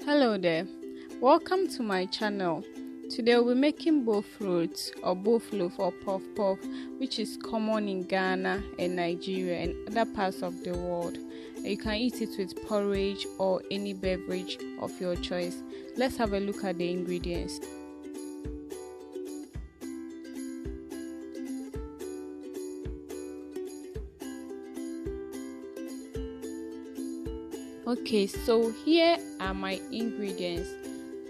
Hello there, welcome to my channel. Today we'll be making Bofrot or Bofloaf or Puff Puff, which is common in Ghana and Nigeria and other parts of the world. You can eat it with porridge or any beverage of your choice. Let's have a look at the ingredients. Okay, so here are my ingredients.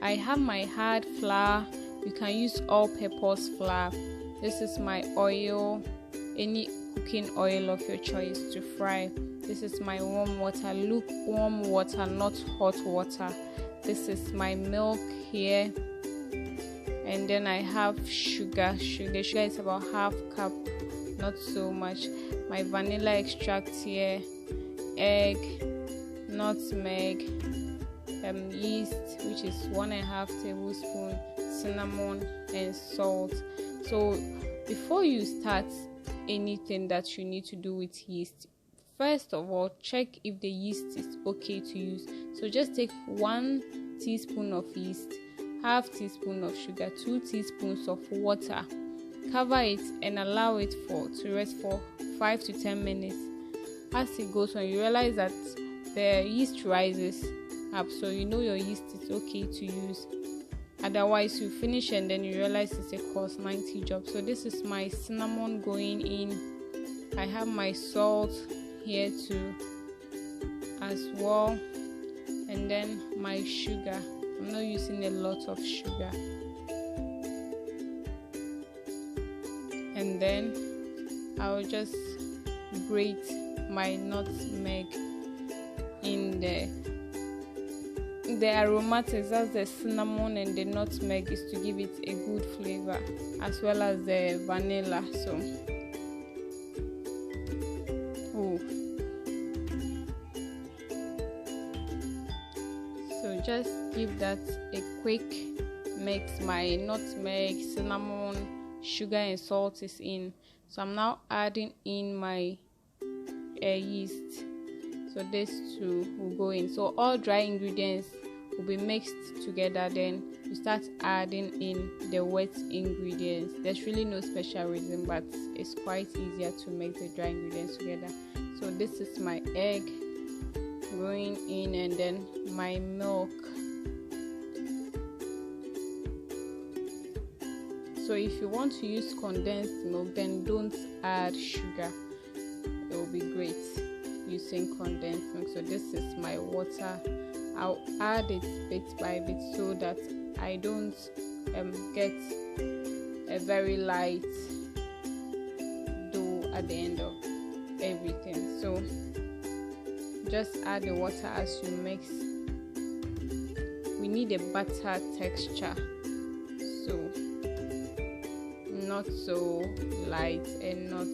I have my hard flour. You can use all-purpose flour. This is my oil, any cooking oil of your choice to fry. This is my warm water, lukewarm water, not hot water. This is my milk here, and then I have sugar. The sugar is about half cup, not so much. My vanilla extract here, egg, nutmeg, yeast, which is 1.5 tablespoon, cinnamon and salt. So before you start anything that you need to do with yeast, first of all check if the yeast is okay to use. So just take 1 teaspoon of yeast, half teaspoon of sugar, 2 teaspoons of water, cover it and allow it to rest for 5 to 10 minutes. As it goes on, you realize that the yeast rises up, so you know your yeast is okay to use. Otherwise you finish and then you realize it's a cost 90 job. So this is my cinnamon going in. I have my salt here too as well, and then my sugar. I'm not using a lot of sugar. And then I'll just grate my nutmeg in the aromatics. That's the cinnamon and the nutmeg is to give it a good flavor, as well as the vanilla. So just give that a quick mix. My nutmeg, cinnamon, sugar and salt is in. So I'm now adding in my yeast. So these two will go in. So all dry ingredients will be mixed together. Then you start adding in the wet ingredients. There's really no special reason, but it's quite easier to make the dry ingredients together. So this is my egg going in, and then my milk. So if you want to use condensed milk, then don't add sugar. It will be great using condensed milk. So this is my water. I'll add it bit by bit so that I don't get a very light dough at the end of everything. So just add the water as you mix. We need a butter texture, so not so light and not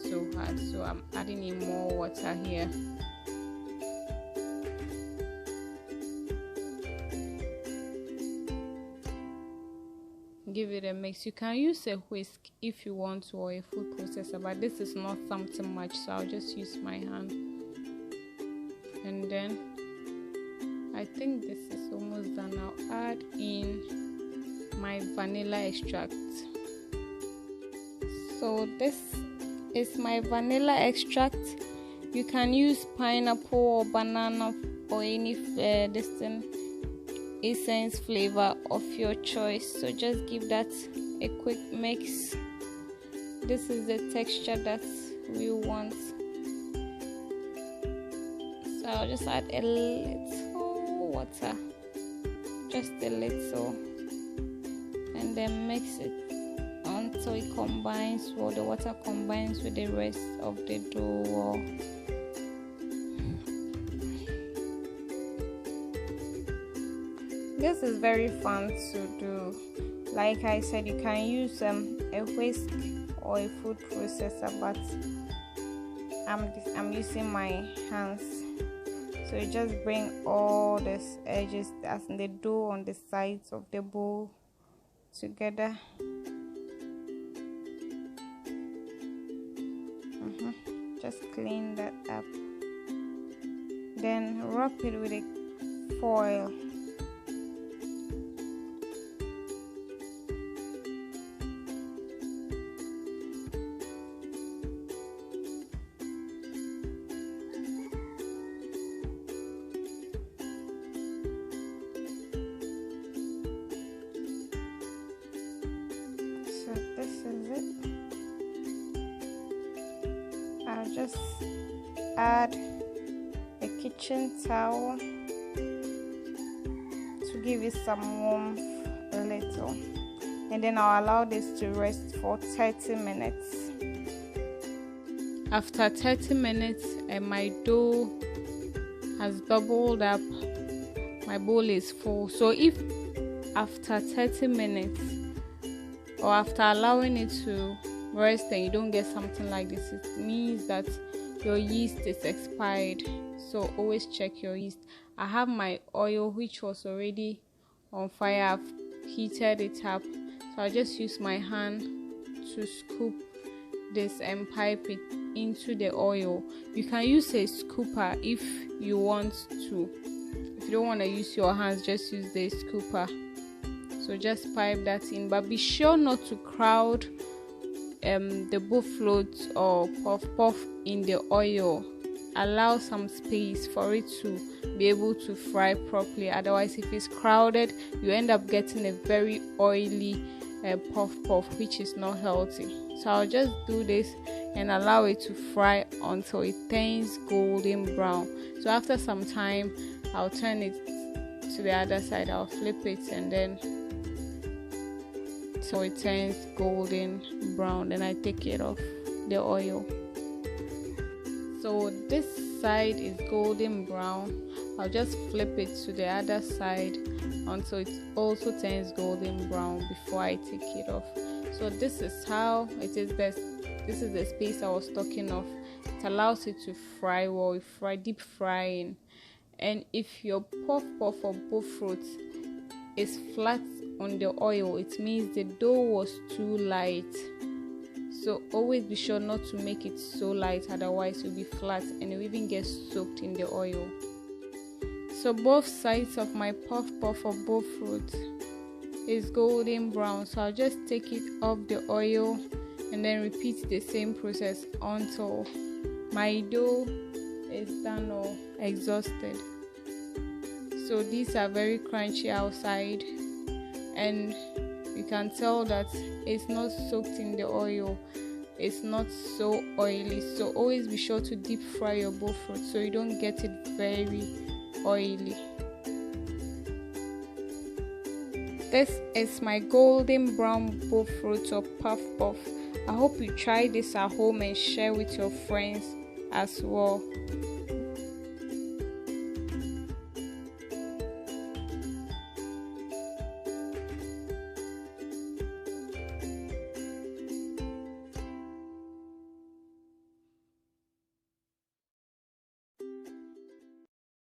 so hard. So I'm adding in more water here. Give it a mix. You can use a whisk if you want to, or a food processor, but this is not something much, so I'll just use my hand. And then I think this is almost done. I'll add in my vanilla extract. So this is my vanilla extract. You can use pineapple or banana or any essence flavor of your choice. So just give that a quick mix. This is the texture that we want. So I'll just add a little water, just a little, and then mix it until it combines, or the water combines with the rest of the dough. This is very fun to do. Like I said, you can use a whisk or a food processor, but I'm using my hands. So you just bring all these edges, as in the dough on the sides of the bowl, together. Just clean that up. Then wrap it with a foil just add a kitchen towel to give it some warmth a little, and then I'll allow this to rest for 30 minutes. After 30 minutes and my dough has doubled up, my bowl is full. So if after 30 minutes or after allowing it to rest and you don't get something like this, it means that your yeast is expired. So always check your yeast. I have my oil which was already on fire. I've heated it up, so I just use my hand to scoop this and pipe it into the oil. You can use a scooper if you want to. If you don't want to use your hands, just use the scooper. So just pipe that in, but be sure not to crowd the Bofrot or puff puff in the oil. Allow some space for it to be able to fry properly. Otherwise, if it's crowded, you end up getting a very oily puff puff, which is not healthy. So I'll just do this and allow it to fry until it turns golden brown. So after some time, I'll turn it to the other side. I'll flip it and then so it turns golden brown. Then I take it off the oil. So this side is golden brown. I'll just flip it to the other side until it also turns golden brown before I take it off. So this is how it is best. This is the space I was talking of. It allows it to fry well, deep frying. And if your puff puff or Bofrot is flat on the oil, it means the dough was too light. So always be sure not to make it so light, otherwise it will be flat and it will even get soaked in the oil. So both sides of my puff puff or Bofrot is golden brown, so I'll just take it off the oil and then repeat the same process until my dough is done or exhausted. So these are very crunchy outside, and you can tell that it's not soaked in the oil. It's not so oily. So always be sure to deep fry your Bofrot so you don't get it very oily. This is my golden brown Bofrot or puff puff. I hope you try this at home and share with your friends as well.